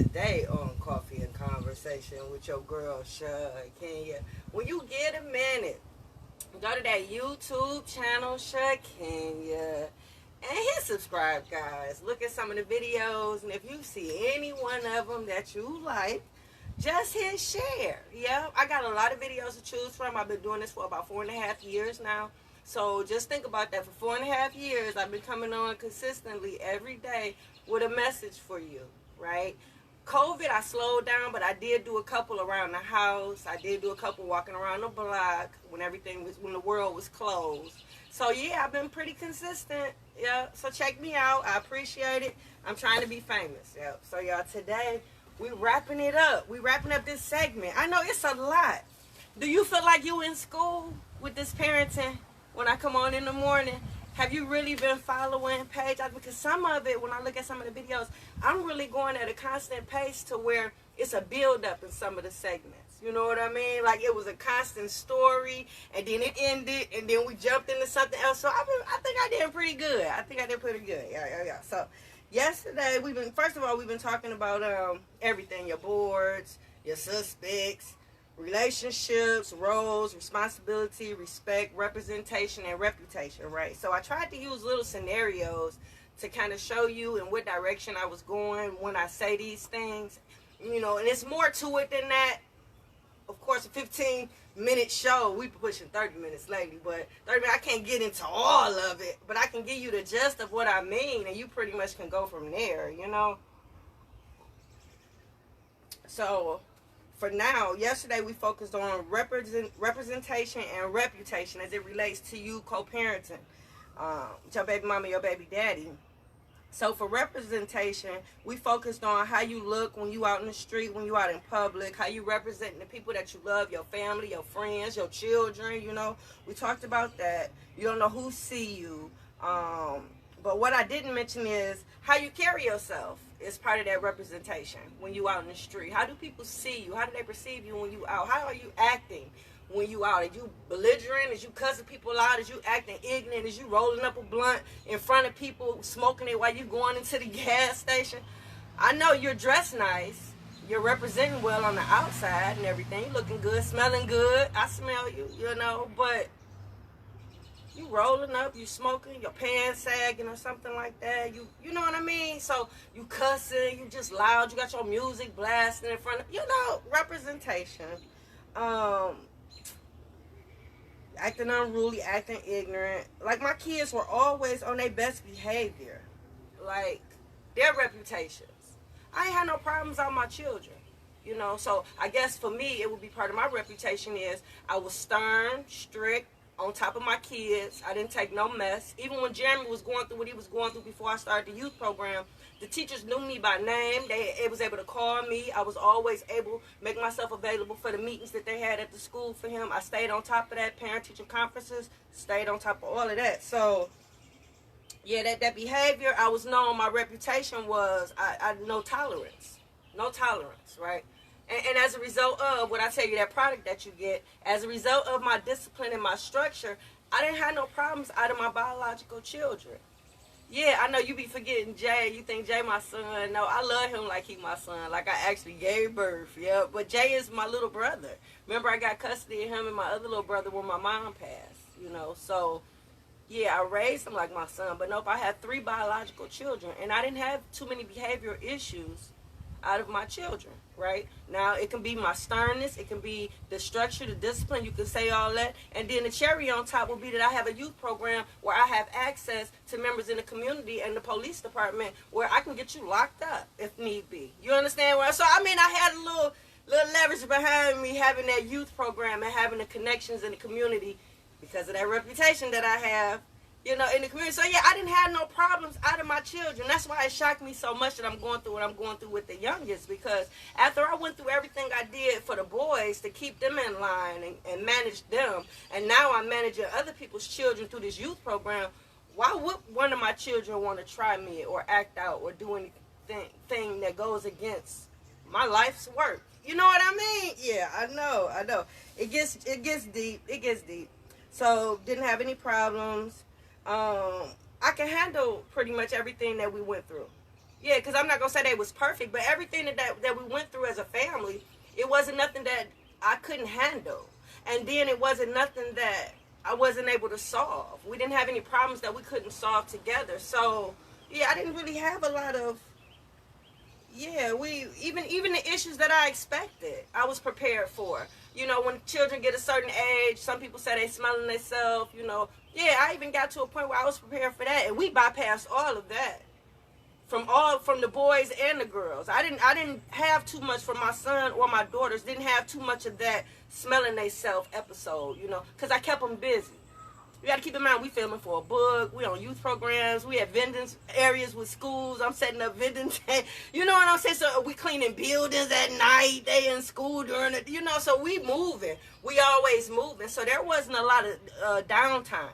today on Coffee and Conversation with your girl, Shakenya. When you get a minute, go to that YouTube channel, Shakenya, and hit subscribe, guys. Look at some of the videos, and if you see any one of them that you like, just hit share. Yeah, I got a lot of videos to choose from. I've been doing this for about 4.5 years now. So just think about that. For 4.5 years, I've been coming on consistently every day with a message for you, right? COVID, I slowed down, but I did do a couple around the house. I did do a couple walking around the block when the world was closed. So yeah, I've been pretty consistent. Yeah, so check me out. I appreciate it. I'm trying to be famous. Yeah. So y'all, today we wrapping it up. We wrapping up this segment. I know it's a lot. Do you feel like you in school with this parenting when I come on in the morning? Have you really been following page? Because some of it, when I look at some of the videos, I'm really going at a constant pace to where it's a build up in some of the segments. You know what I mean? Like it was a constant story, and then it ended, and then we jumped into something else. So I think I did pretty good. Yeah. So yesterday we've been talking about everything: your boards, your suspects, relationships, roles, responsibility, respect, representation, and reputation, right? So I tried to use little scenarios to kind of show you in what direction I was going when I say these things, and it's more to it than that. Of course, a 15-minute show, we pushing 30 minutes lately, but 30 minutes, I can't get into all of it, but I can give you the gist of what I mean, and you pretty much can go from there, So for now, yesterday we focused on representation and reputation as it relates to you co-parenting, your baby mama, your baby daddy. So for representation, we focused on how you look when you out in the street, when you out in public, how you represent the people that you love, your family, your friends, your children, We talked about that. You don't know who see you. But what I didn't mention is how you carry yourself is part of that representation when you out in the street. How do people see you? How do they perceive you when you out? How are you acting when you out? Are you belligerent? Is you cussing people out? Is you acting ignorant? Is you rolling up a blunt in front of people, smoking it while you going into the gas station? I know you're dressed nice. You're representing well on the outside and everything. You looking good, smelling good. I smell you, but you rolling up, you smoking, your pants sagging or something like that. You know what I mean? So you cussing, you just loud, you got your music blasting in front of, representation. Acting unruly, acting ignorant. Like my kids were always on their best behavior. Like their reputations. I ain't had no problems on my children. So I guess for me, it would be part of my reputation is I was stern, strict, on top of my kids. I didn't take no mess. Even when Jeremy was going through what he was going through before I started the youth program, the teachers knew me by name. They was able to call me. I was always able to make myself available for the meetings that they had at the school for him. I stayed on top of that, parent-teacher conferences, stayed on top of all of that. So, yeah, that behavior, I was known, my reputation was I no tolerance. No tolerance, right? And as a result of what I tell you, that product that you get, as a result of my discipline and my structure, I didn't have no problems out of my biological children. Yeah, I know you be forgetting Jay. You think Jay my son. No, I love him like he my son. Like I actually gave birth. Yeah, but Jay is my little brother. Remember, I got custody of him and my other little brother when my mom passed. So yeah, I raised him like my son. But nope, I had 3 biological children, and I didn't have too many behavioral issues out of my children, right? Now, it can be my sternness, it can be the structure, the discipline, you can say all that, and then the cherry on top will be that I have a youth program where I have access to members in the community and the police department where I can get you locked up if need be. You understand what? So, I had a little leverage behind me having that youth program and having the connections in the community because of that reputation that I have, in the community. So, yeah, I didn't have no problems out of my children. That's why it shocked me so much that I'm going through what I'm going through with the youngest, because after I went through everything I did for the boys to keep them in line and manage them, and now I'm managing other people's children through this youth program, why would one of my children want to try me or act out or do anything that goes against my life's work? You know what I mean? Yeah, I know. It gets deep. So, didn't have any problems. I can handle pretty much everything that we went through. Yeah, because I'm not going to say they was perfect, but everything that we went through as a family, it wasn't nothing that I couldn't handle. And then it wasn't nothing that I wasn't able to solve. We didn't have any problems that we couldn't solve together. So, yeah, I didn't really have a lot of, we even the issues that I expected, I was prepared for. You know, when children get a certain age, some people say they smelling themselves, you know. Yeah, I even got to a point where I was prepared for that, and we bypassed all of that. From the boys and the girls. I didn't have too much for my son or my daughters. Didn't have too much of that smelling theyself episode, you know, because I kept them busy. You got to keep in mind, we filming for a book. We on youth programs. We have vending areas with schools. I'm setting up vending. You know what I'm saying? So we cleaning buildings at night. They in school during it. You know, so we moving. We always moving. So there wasn't a lot of downtime.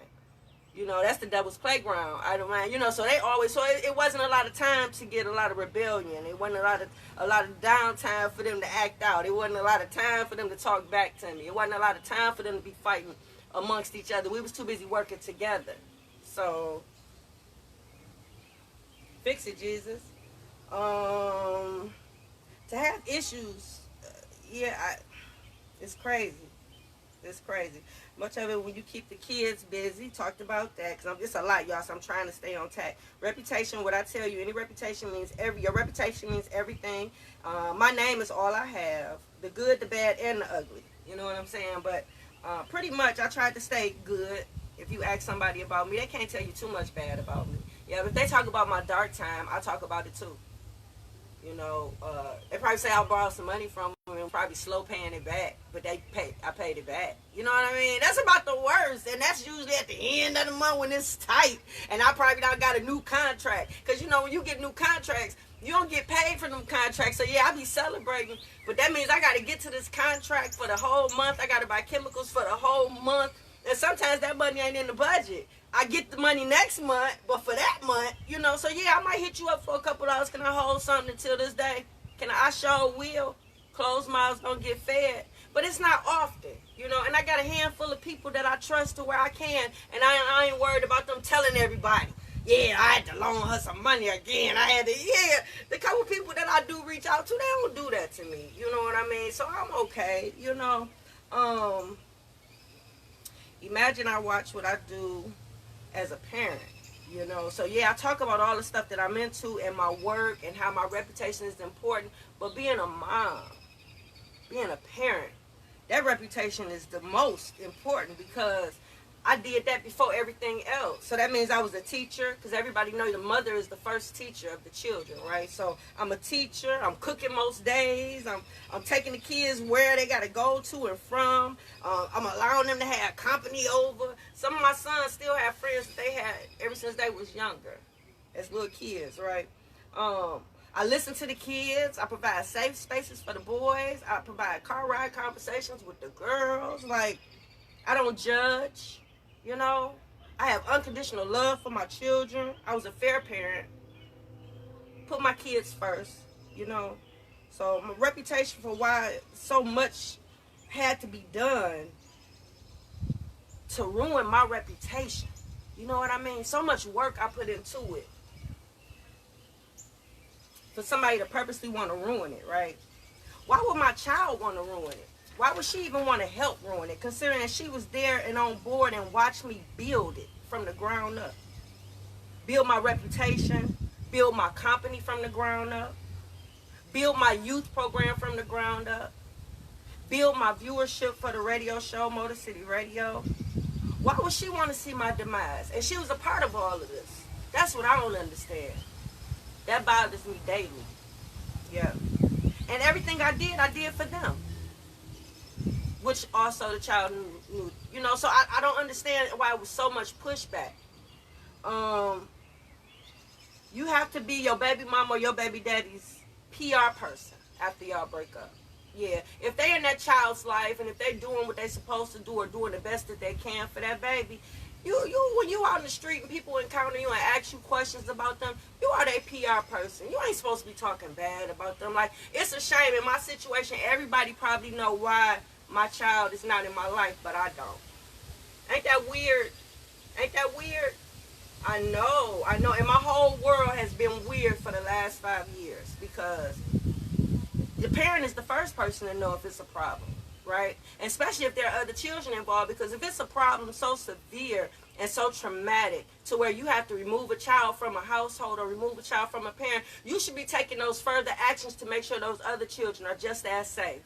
You know, that's the devil's playground. I don't mind. You know, so they always. So it wasn't a lot of time to get a lot of rebellion. It wasn't a lot of downtime for them to act out. It wasn't a lot of time for them to talk back to me. It wasn't a lot of time for them to be fighting amongst each other. We was too busy working together. So fix it, Jesus. To have issues, it's crazy. It's crazy. Much of it when you keep the kids busy. Talked about that because it's a lot, y'all. So I'm trying to stay on tack. Reputation. What I tell you, any reputation means your reputation means everything. My name is all I have. The good, the bad, and the ugly. You know what I'm saying? But pretty much, I tried to stay good. If you ask somebody about me, they can't tell you too much bad about me. Yeah, but if they talk about my dark time, I talk about it too. You know, they probably say I'll borrow some money from them and probably slow paying it back, but I paid it back. You know what I mean? That's about the worst, and that's usually at the end of the month when it's tight, and I probably not got a new contract. Because, you know, when you get new contracts, you don't get paid for them contracts. So, yeah, I be celebrating, but that means I got to get to this contract for the whole month. I got to buy chemicals for the whole month, and sometimes that money ain't in the budget. I get the money next month, but for that month, you know, so yeah, I might hit you up for a couple dollars. Can I hold something until this day? I sure will. Closed mouths don't get fed. But it's not often, you know, and I got a handful of people that I trust to where I can, and I ain't worried about them telling everybody, yeah, I had to loan her some money again. The couple people that I do reach out to, they don't do that to me. You know what I mean? So I'm okay, you know. Imagine I watch what I do as a parent, you know. So yeah, I talk about all the stuff that I'm into and my work and how my reputation is important, but being a mom, being a parent, that reputation is the most important because I did that before everything else. So that means I was a teacher, because everybody knows the mother is the first teacher of the children, right? So I'm a teacher. I'm cooking most days. I'm taking the kids where they got to go to and from. I'm allowing them to have company over. Some of my sons still have friends that they had ever since they was younger, as little kids, right? I listen to the kids. I provide safe spaces for the boys. I provide car ride conversations with the girls. Like, I don't judge. You know, I have unconditional love for my children. I was a fair parent. Put my kids first, you know. So my reputation for why so much had to be done to ruin my reputation. You know what I mean? So much work I put into it for somebody to purposely want to ruin it, right? Why would my child want to ruin it? Why would she even want to help ruin it, considering that she was there and on board and watched me build it from the ground up? Build my reputation, build my company from the ground up, build my youth program from the ground up, build my viewership for the radio show, Motor City Radio. Why would she want to see my demise? And she was a part of all of this. That's what I don't understand. That bothers me daily. Yeah. And everything I did for them. Which also the child knew, you know, so I don't understand why it was so much pushback. You have to be your baby mama or your baby daddy's PR person after y'all break up. Yeah, if they in that child's life and if they doing what they supposed to do or doing the best that they can for that baby, you when you out in the street and people encounter you and ask you questions about them, you are their PR person. You ain't supposed to be talking bad about them. Like, it's a shame in my situation. Everybody probably know why my child is not in my life, but I don't. Ain't that weird? Ain't that weird? I know, and my whole world has been weird for the last 5 years because the parent is the first person to know if it's a problem, right? And especially if there are other children involved, because if it's a problem so severe and so traumatic to where you have to remove a child from a household or remove a child from a parent, you should be taking those further actions to make sure those other children are just as safe.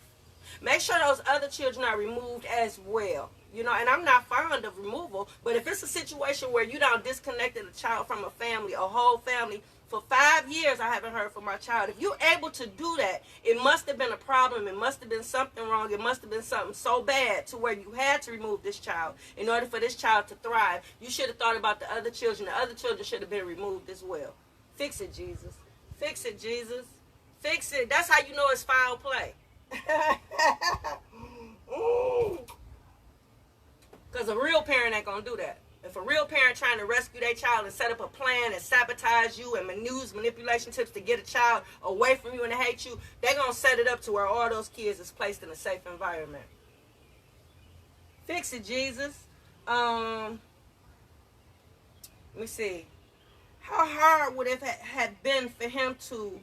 Make sure those other children are removed as well. You know, and I'm not fond of removal, but if it's a situation where you don't disconnected a child from a family, a whole family, for 5 years I haven't heard from my child. If you're able to do that, it must have been a problem. It must have been something wrong. It must have been something so bad to where you had to remove this child in order for this child to thrive. You should have thought about the other children. The other children should have been removed as well. Fix it, Jesus. Fix it, Jesus. Fix it. That's how you know it's foul play. Because a real parent ain't going to do that. If a real parent trying to rescue their child and set up a plan and sabotage you and use manipulation tips to get a child away from you and to hate you, they're going to set it up to where all those kids is placed in a safe environment. Fix it, Jesus. Let me see. How hard would it have been for him to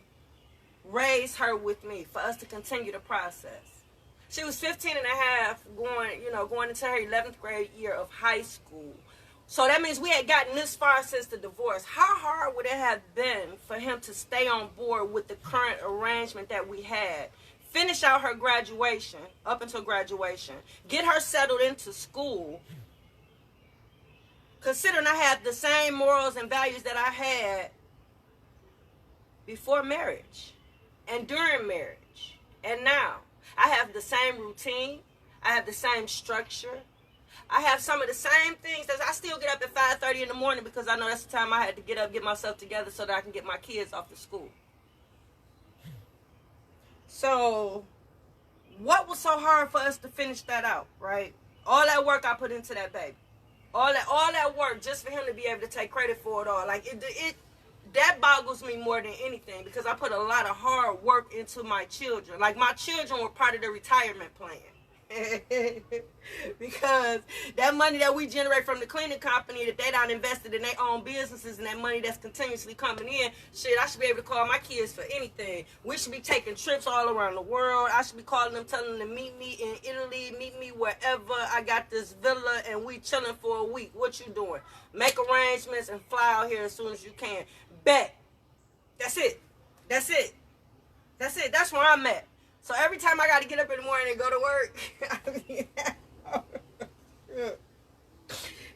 raise her with me, for us to continue the process? She was 15 and a half, going into her 11th grade year of high school. So that means we had gotten this far since the divorce. How hard would it have been for him to stay on board with the current arrangement that we had? Finish out her graduation, up until graduation. Get her settled into school. Considering I had the same morals and values that I had before marriage and during marriage and now. I have the same routine. I have the same structure. I have some of the same things. I still get up at 5:30 in the morning because I know that's the time I had to get up, get myself together so that I can get my kids off to school. So what was so hard for us to finish that out, right? All that work I put into that baby. All that work just for him to be able to take credit for it all. Like it that boggles me more than anything because I put a lot of hard work into my children. Like my children were part of the retirement plan. Because that money that we generate from the cleaning company that they done invested in their own businesses and that money that's continuously coming in, shit, I should be able to call my kids for anything. We should be taking trips all around the world. I should be calling them, telling them to meet me in Italy, meet me wherever. I got this villa and we chilling for a week. What you doing? Make arrangements and fly out here as soon as you can. Bet. That's it. That's it. That's it. That's where I'm at. So every time I got to get up in the morning and go to work,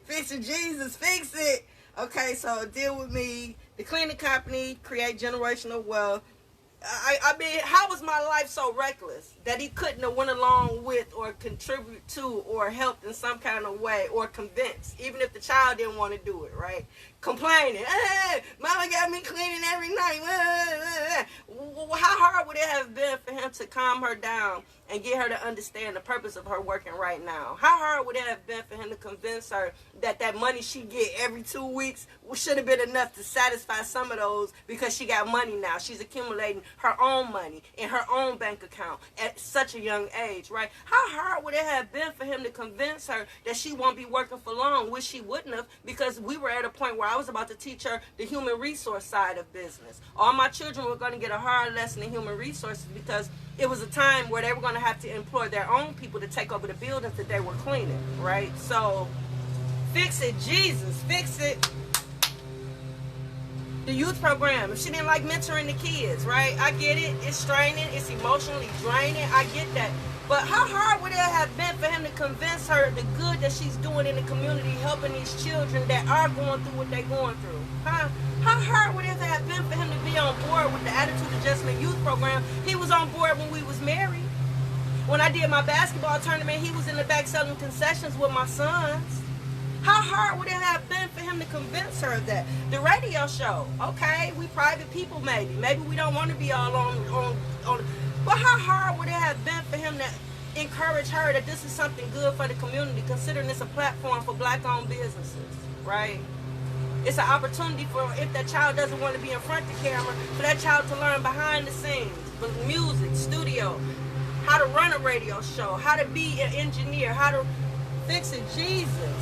fix it, Jesus, fix it. Okay, so deal with me. The cleaning company, create generational wealth. I mean, how was my life so reckless that he couldn't have went along with or contribute to or helped in some kind of way or convinced, even if the child didn't want to do it, right? Complaining, hey, mama got me cleaning every night. How hard would it have been for him to calm her down and get her to understand the purpose of her working right now? How hard would it have been for him to convince her that that money she get every 2 weeks should have been enough to satisfy some of those because she got money now. She's accumulating her own money in her own bank account at such a young age, right? How hard would it have been for him to convince her that she won't be working for long, which she wouldn't have, because we were at a point where I was about to teach her the human resource side of business. All my children were going to get a hard lesson in human resources because it was a time where they were going to have to employ their own people to take over the buildings that they were cleaning, right? So fix it, Jesus, fix it. The youth program, if she didn't like mentoring the kids, right? I get it. It's straining. It's emotionally draining. I get that. But how hard would it have been for him to convince her the good that she's doing in the community, helping these children that are going through what they're going through? Huh? How hard would it have been for him to be on board with the Attitude Adjustment Youth Program? He was on board when we was married. When I did my basketball tournament, he was in the back selling concessions with my sons. How hard would it have been for him to convince her of that? The radio show, okay, we private people maybe. Maybe we don't want to be all on. But how hard would it have been for him to encourage her that this is something good for the community, considering it's a platform for black-owned businesses, right? It's an opportunity for, if that child doesn't want to be in front of the camera, for that child to learn behind the scenes, with music, studio, how to run a radio show, how to be an engineer, how to fix it, Jesus.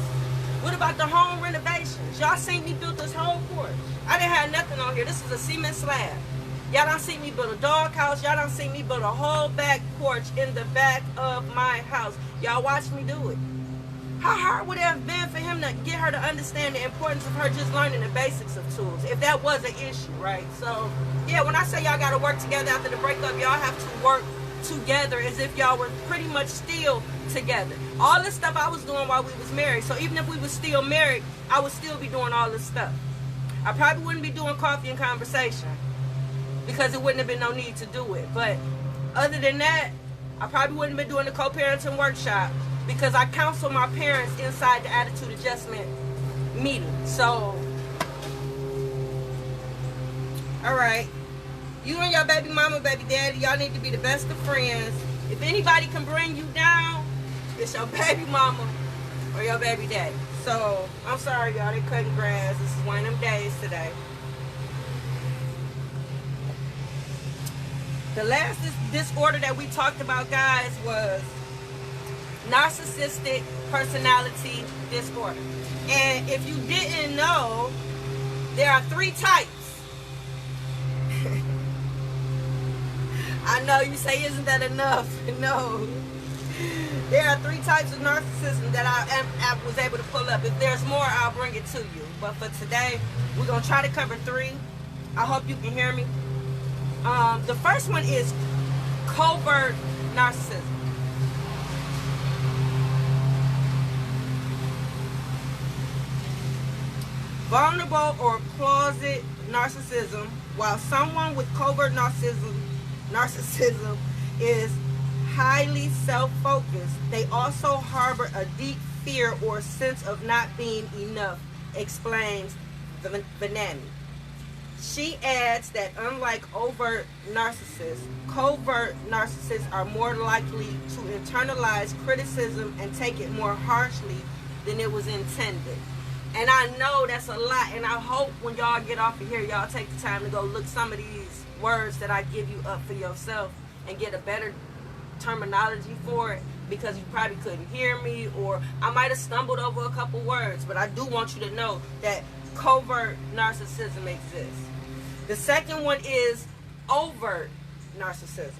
What about the home renovations? Y'all seen me build this whole porch. I didn't have nothing on here. This is a cement slab. Y'all done seen me build a dog house. Y'all done seen me build a whole back porch in the back of my house. Y'all watch me do it. How hard would it have been for him to get her to understand the importance of her just learning the basics of tools, if that was an issue, right? So, yeah, when I say y'all got to work together after the breakup, y'all have to work together as if y'all were pretty much still together. All this stuff I was doing while we was married. So even if we was still married, I would still be doing all this stuff. I probably wouldn't be doing coffee and conversation because it wouldn't have been no need to do it. But other than that, I probably wouldn't have been doing the co-parenting workshop because I counsel my parents inside the attitude adjustment meeting. So, all right. You and your baby mama, baby daddy, y'all need to be the best of friends. If anybody can bring you down, it's your baby mama or your baby daddy. So, I'm sorry, y'all. They cutting grass. This is one of them days today. The last disorder that we talked about, guys, was narcissistic personality disorder. And if you didn't know, there are 3 types. I know you say, isn't that enough? No. There are 3 types of narcissism that I was able to pull up. If there's more, I'll bring it to you. But for today, we're going to try to cover 3. I hope you can hear me. The first one is covert narcissism. Vulnerable or closet narcissism. While someone with covert narcissism is highly self-focused, they also harbor a deep fear or sense of not being enough, explains Vanani. She adds that unlike overt narcissists, covert narcissists are more likely to internalize criticism and take it more harshly than it was intended. And I know that's a lot, and I hope when y'all get off of here, y'all take the time to go look some of these words that I give you up for yourself and get a better terminology for it, because you probably couldn't hear me, or I might have stumbled over a couple words, but I do want you to know that covert narcissism exists. The second one is overt narcissism.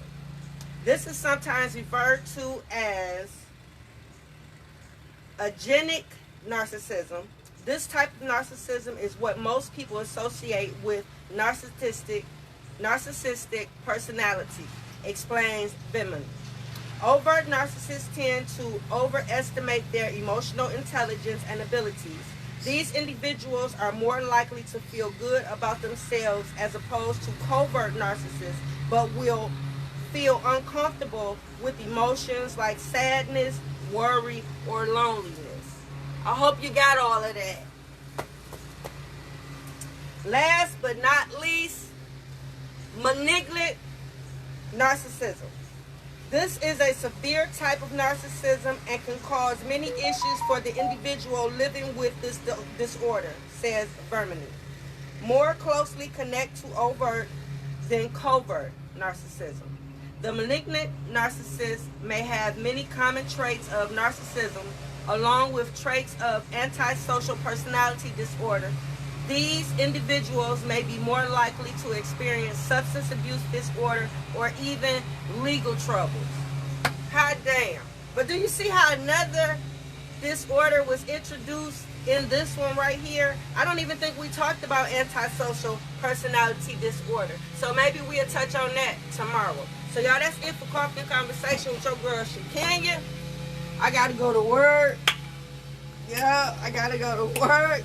This is sometimes referred to as agenic narcissism. This type of narcissism is what most people associate with narcissistic personality, explains Bimman. Overt narcissists tend to overestimate their emotional intelligence and abilities. These individuals are more likely to feel good about themselves as opposed to covert narcissists, but will feel uncomfortable with emotions like sadness, worry, or loneliness. I hope you got all of that. Last but not least, malignant narcissism. This is a severe type of narcissism and can cause many issues for the individual living with this disorder, says Vermany. More closely connect to overt than covert narcissism. The malignant narcissist may have many common traits of narcissism, along with traits of antisocial personality disorder. These individuals may be more likely to experience substance abuse disorder or even legal troubles. Hot damn. But do you see how another disorder was introduced in this one right here? I don't even think we talked about antisocial personality disorder. So maybe we'll touch on that tomorrow. So y'all, that's it for Coffee and Conversation with your girl Shakenya. I gotta go to work. Yeah, I gotta go to work.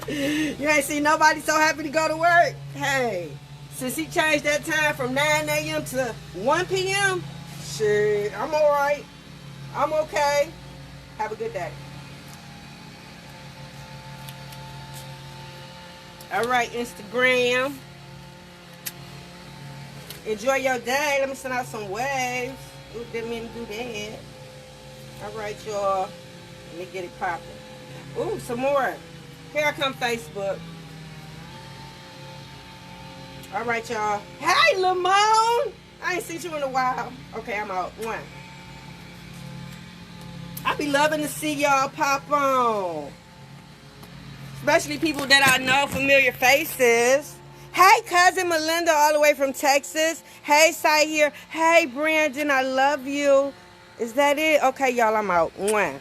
You ain't seen nobody so happy to go to work. Hey, since he changed that time from 9 a.m. to 1 p.m., shit, I'm all right. I'm okay. Have a good day. All right, Instagram. Enjoy your day. Let me send out some waves. Ooh, didn't mean to do that. All right, y'all. Let me get it popping. Ooh, some more. Here I come, Facebook. All right, y'all. Hey, Lamone. I ain't seen you in a while. Okay, I'm out. 1. I be loving to see y'all pop on. Especially people that I know, familiar faces. Hey, cousin Melinda, all the way from Texas. Hey, Sai here. Hey, Brandon, I love you. Is that it? Okay, y'all, I'm out. Mwah.